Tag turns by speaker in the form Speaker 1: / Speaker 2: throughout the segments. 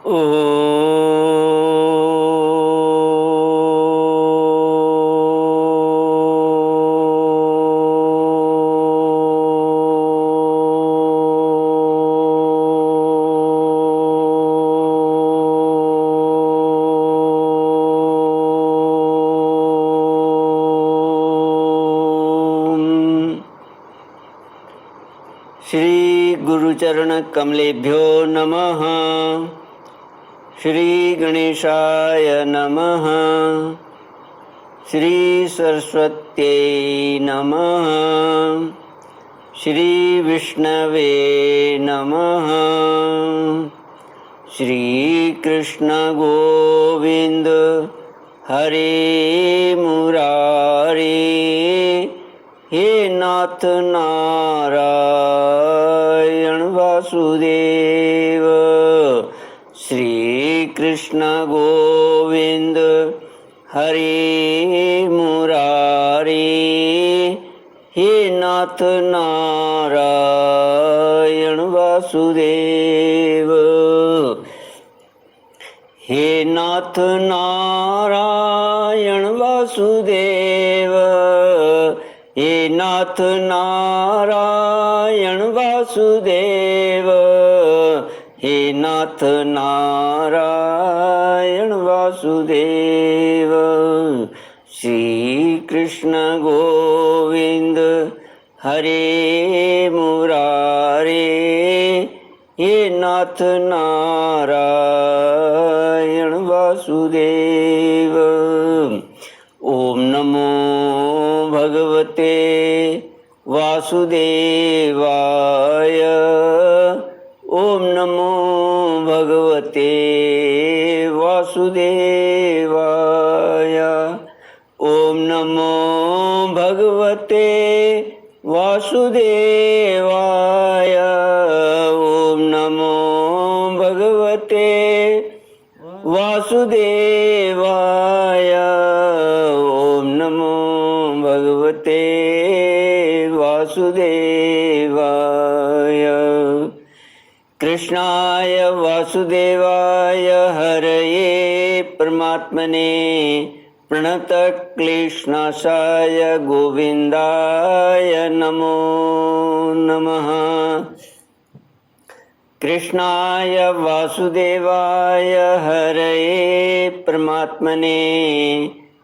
Speaker 1: श्री गुरुचरण कमलेभ्यो नमः। श्री गणेशाय नमः। श्री सरस्वत्यै नमः। श्री विष्णवे नमः। श्री कृष्ण गोविंद हरे मुरारे। हे नाथ नारायण वासुदेव। श्री कृष्ण गोविंद हरे मुरारे। हे नाथ नारायण वासुदेव। हे नाथ नारायण वासुदेव। हे नाथ नारायण वासुदेव। हे नाथ नारायण वासुदेव। श्री कृष्ण गोविंद हरे मुरारे। हे नाथ नारायण वासुदेव। ओम नमो भगवते वासुदेवाय। ओम नमो भगवते वासुदेवाय। ओम नमो भगवते वासुदेवाय। ओम नमो भगवते वासुदेवाय। ओम नमो भगवते वासुदेवाय। कृष्णाय वासुदेवाय हरये परमात्मने प्रणतक्लेशनाशाय गोविन्दाय नमो नमः। कृष्णाय वासुदेवाय हरये परमात्मने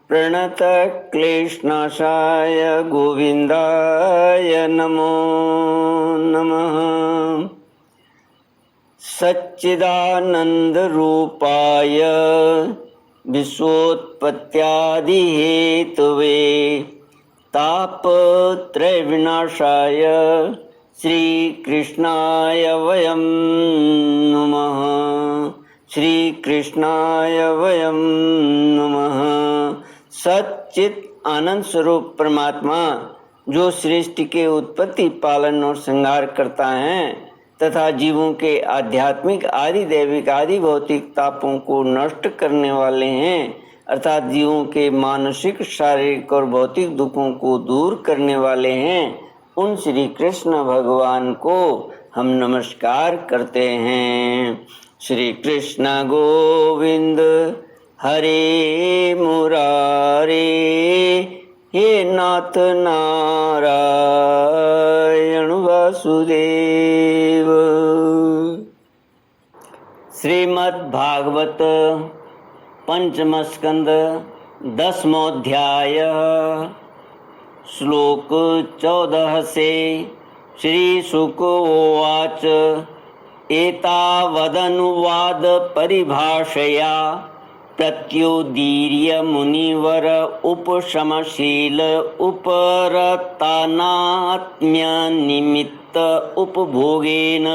Speaker 1: प्रणतक्लेशनाशाय गोविन्दाय नमो नमः। सच्चिदानन्दरूपाय विश्वोत्पत्त्यादिहेतवे तापत्रयविनाशाय श्रीकृष्णाय वयं नमः। श्रीकृष्णाय वयं नमः। सच्चित आनंद स्वरूप परमात्मा जो सृष्टि के उत्पत्ति, पालन और संहार करता है तथा जीवों के आध्यात्मिक आदि दैविक आदि भौतिक तापों को नष्ट करने वाले हैं, अर्थात जीवों के मानसिक शारीरिक और भौतिक दुखों को दूर करने वाले हैं, उन श्री कृष्ण भगवान को हम नमस्कार करते हैं। श्री कृष्ण गोविंद हरे मुरारे। हे नाथ नारायण वासुदेव। श्रीमद् भागवत पंचम स्कंद 10वां अध्याय श्लोक 14 से। श्री शुक उवाच एतावदनुवाद परिभाषया प्रत्युदीर्य मुनिवर उपशमशील उपरतानात्म्यनिमित्त उपभोगेन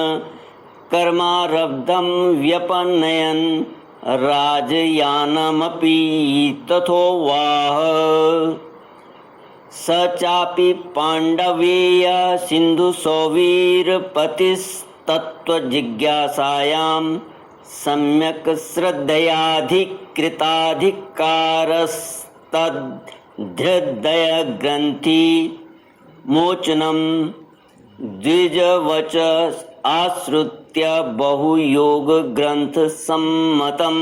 Speaker 1: कर्मारब्धं व्यपनयन् राजयानमपि तथोवाह। स चापि पाण्डवेय सिन्धुसौवीरपतिस्तत्त्वजिज्ञासायां सम्यक् श्रद्धयाधिकृताधिकारस्तद्धृदयग्रन्थि मोचनं द्विजवच आश्रित्य बहुयोग ग्रंथ सम्मतम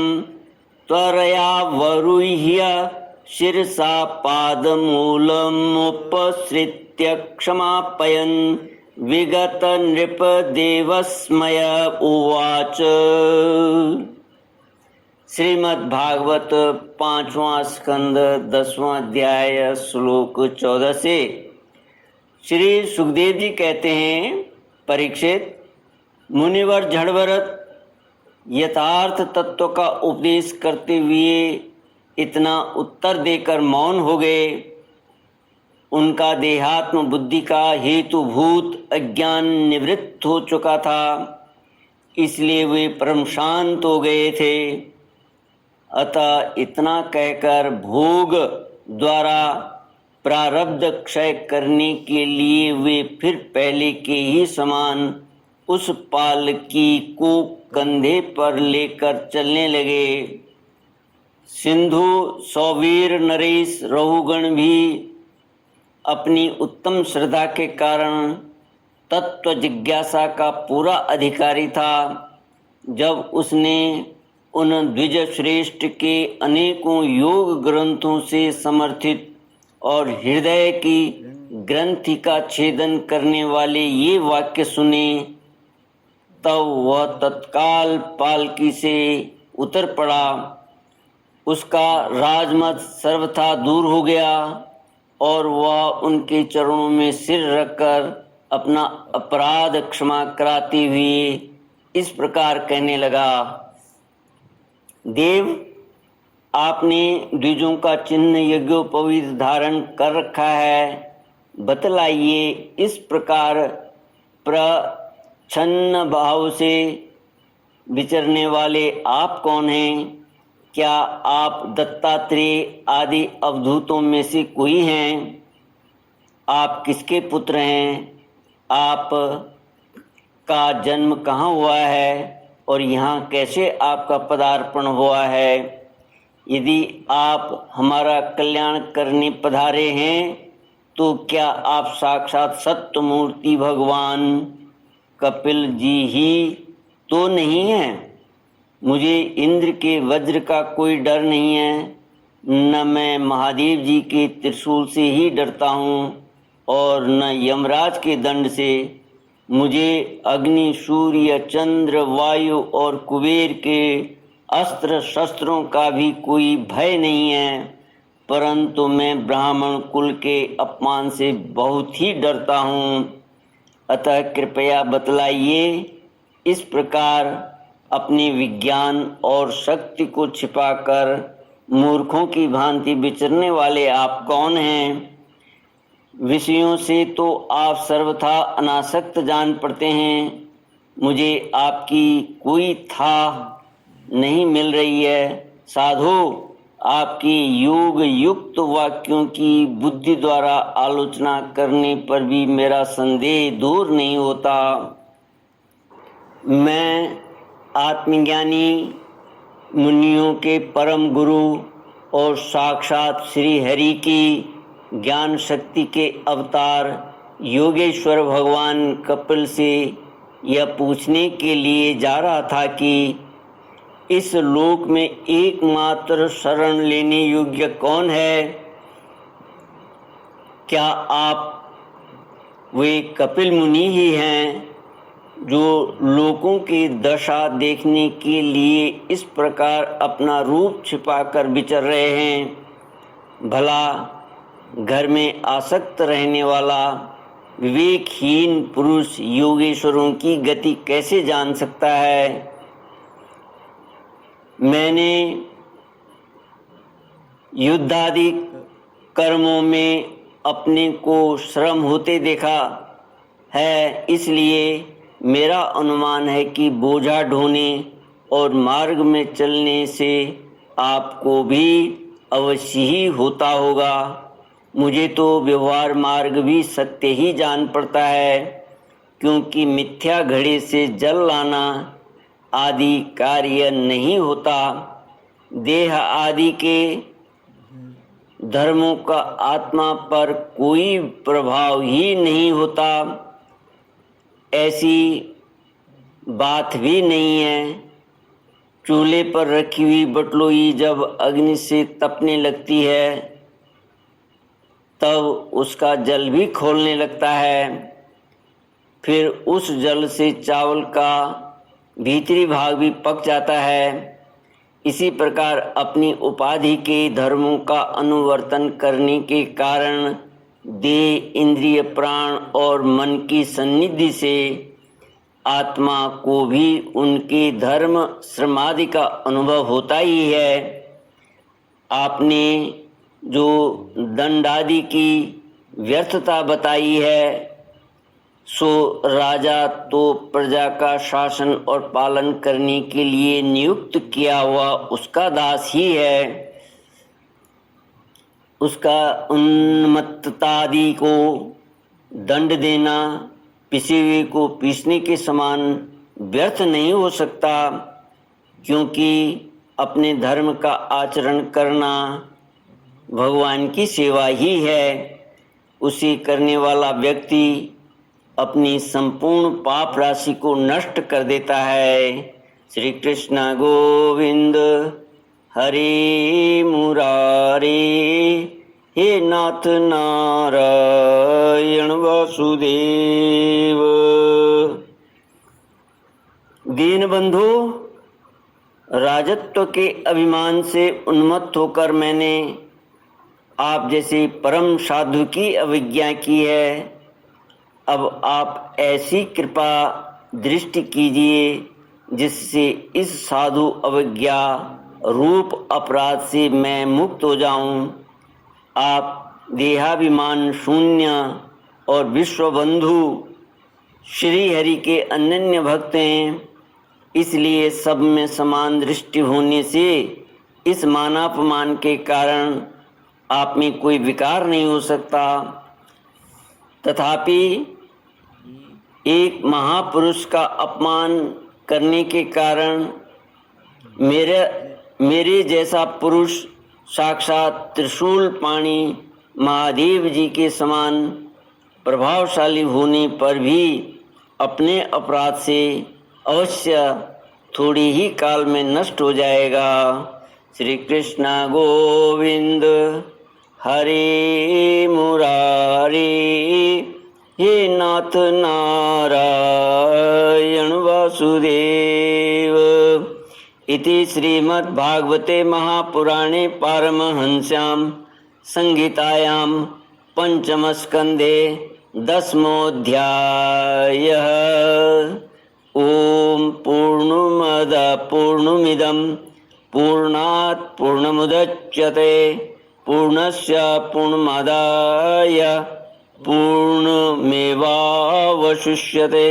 Speaker 1: त्वरयावरुह्य शिरसा पादमूलमुपसृत्य क्षमापयन् विगत नृपदेवस्मय उवाच। श्रीमद् भागवत 5वां स्कंद 10वां अध्याय श्लोक 14 से। श्री सुखदेव जी कहते हैं, परीक्षित, मुनिवर जड़भरत यथार्थ तत्व का उपदेश करते हुए इतना उत्तर देकर मौन हो गए। उनका देहात्म बुद्धि का हेतुभूत अज्ञान निवृत्त हो चुका था, इसलिए वे परम शांत हो गए थे। अतः इतना कहकर भोग द्वारा प्रारब्ध क्षय करने के लिए वे फिर पहले के ही समान उस पालकी को कंधे पर लेकर चलने लगे। सिंधु सौवीर नरेश रहुगण भी अपनी उत्तम श्रद्धा के कारण तत्व जिज्ञासा का पूरा अधिकारी था। जब उसने उन द्विज श्रेष्ठ के अनेकों योग ग्रंथों से समर्थित और हृदय की ग्रंथि का छेदन करने वाले ये वाक्य सुने, तब वह तत्काल पालकी से उतर पड़ा। उसका राजमत सर्वथा दूर हो गया और वह उनके चरणों में सिर रखकर अपना अपराध क्षमा कराते हुए इस प्रकार कहने लगा। देव, आपने द्विजों का चिन्ह यज्ञोपवीत धारण कर रखा है, बतलाइए इस प्रकार प्रच्छन्न भाव से विचरने वाले आप कौन हैं? क्या आप दत्तात्रेय आदि अवधूतों में से कोई हैं? आप किसके पुत्र हैं? आप का जन्म कहाँ हुआ है और यहाँ कैसे आपका पदार्पण हुआ है? यदि आप हमारा कल्याण करने पधारे हैं तो क्या आप साक्षात सत्य मूर्ति भगवान कपिल जी ही तो नहीं हैं? मुझे इंद्र के वज्र का कोई डर नहीं है, न मैं महादेव जी के त्रिशूल से ही डरता हूँ और न यमराज के दंड से। मुझे अग्नि, सूर्य, चंद्र, वायु और कुबेर के अस्त्र शस्त्रों का भी कोई भय नहीं है, परंतु मैं ब्राह्मण कुल के अपमान से बहुत ही डरता हूँ। अतः कृपया बतलाइए, इस प्रकार अपने विज्ञान और शक्ति को छिपाकर मूर्खों की भांति विचरने वाले आप कौन हैं? विषयों से तो आप सर्वथा अनासक्त जान पड़ते हैं। मुझे आपकी कोई था नहीं मिल रही है। साधु, आपकी योग युक्त वाक्यों की बुद्धि द्वारा आलोचना करने पर भी मेरा संदेह दूर नहीं होता। मैं आत्मज्ञानी मुनियों के परम गुरु और साक्षात श्री हरि की ज्ञान शक्ति के अवतार योगेश्वर भगवान कपिल से यह पूछने के लिए जा रहा था कि इस लोक में एकमात्र शरण लेने योग्य कौन है? क्या आप वे कपिल मुनि ही हैं जो लोगों की दशा देखने के लिए इस प्रकार अपना रूप छिपाकर विचर रहे हैं? भला घर में आसक्त रहने वाला विवेकहीन पुरुष योगेश्वरों की गति कैसे जान सकता है? मैंने युद्धादि कर्मों में अपने को श्रम होते देखा है, इसलिए मेरा अनुमान है कि बोझा ढोने और मार्ग में चलने से आपको भी अवश्य ही होता होगा। मुझे तो व्यवहार मार्ग भी सत्य ही जान पड़ता है, क्योंकि मिथ्या घड़े से जल लाना आदि कार्य नहीं होता। देह आदि के धर्मों का आत्मा पर कोई प्रभाव ही नहीं होता। ऐसी बात भी नहीं है। चूल्हे पर रखी हुई बटलोई जब अग्नि से तपने लगती है तब उसका जल भी खौलने लगता है। फिर उस जल से चावल का भीतरी भाग भी पक जाता है। इसी प्रकार अपनी उपाधि के धर्मों का अनुवर्तन करने के कारण देह, इंद्रिय, प्राण और मन की सन्निधि से आत्मा को भी उनके धर्म श्रमादि का अनुभव होता ही है। आपने जो दंडादि की व्यर्थता बताई है सो राजा तो प्रजा का शासन और पालन करने के लिए नियुक्त किया हुआ उसका दास ही है। उसका उन्मत्ततादि को दंड देना पिसे हुए को पीसने के समान व्यर्थ नहीं हो सकता, क्योंकि अपने धर्म का आचरण करना भगवान की सेवा ही है। उसे करने वाला व्यक्ति अपनी संपूर्ण पाप राशि को नष्ट कर देता है। श्री कृष्ण गोविंद हरे मुरारे, हे नाथ नारायण वासुदेव। दीनबंधु, राजत्व के अभिमान से उन्मत्त होकर मैंने आप जैसे परम साधु की अवज्ञा की है। अब आप ऐसी कृपा दृष्टि कीजिए जिससे इस साधु अवज्ञा रूप अपराध से मैं मुक्त हो जाऊं। आप देहाभिमान शून्य और विश्वबंधु श्री हरि के अनन्य भक्त हैं, इसलिए सब में समान दृष्टि होने से इस मानापमान के कारण आप में कोई विकार नहीं हो सकता। तथापि एक महापुरुष का अपमान करने के कारण मेरे जैसा पुरुष साक्षात त्रिशूल पाणी महादेव जी के समान प्रभावशाली होने पर भी अपने अपराध से अवश्य थोड़ी ही काल में नष्ट हो जाएगा। श्री कृष्ण गोविंद हरे मुरारे, हे नाथ नारायण वासुदेव। इति श्रीमद्भागवते महापुराणे पारमहंस्यां संहितायां पंचमस्कन्धे 10मोऽध्यायः। ओम पूर्णमदः पूर्णमिदं पूर्णात् पूर्णमुदच्यते पूर्णस्य पूर्णमादाय पूर्णमेवावशिष्यते।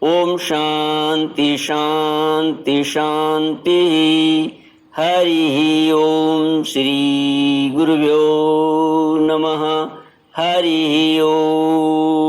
Speaker 1: ओम शांति शांति शांति। हरि ओम। श्री गुरुभ्यो नमः। हरि ओम।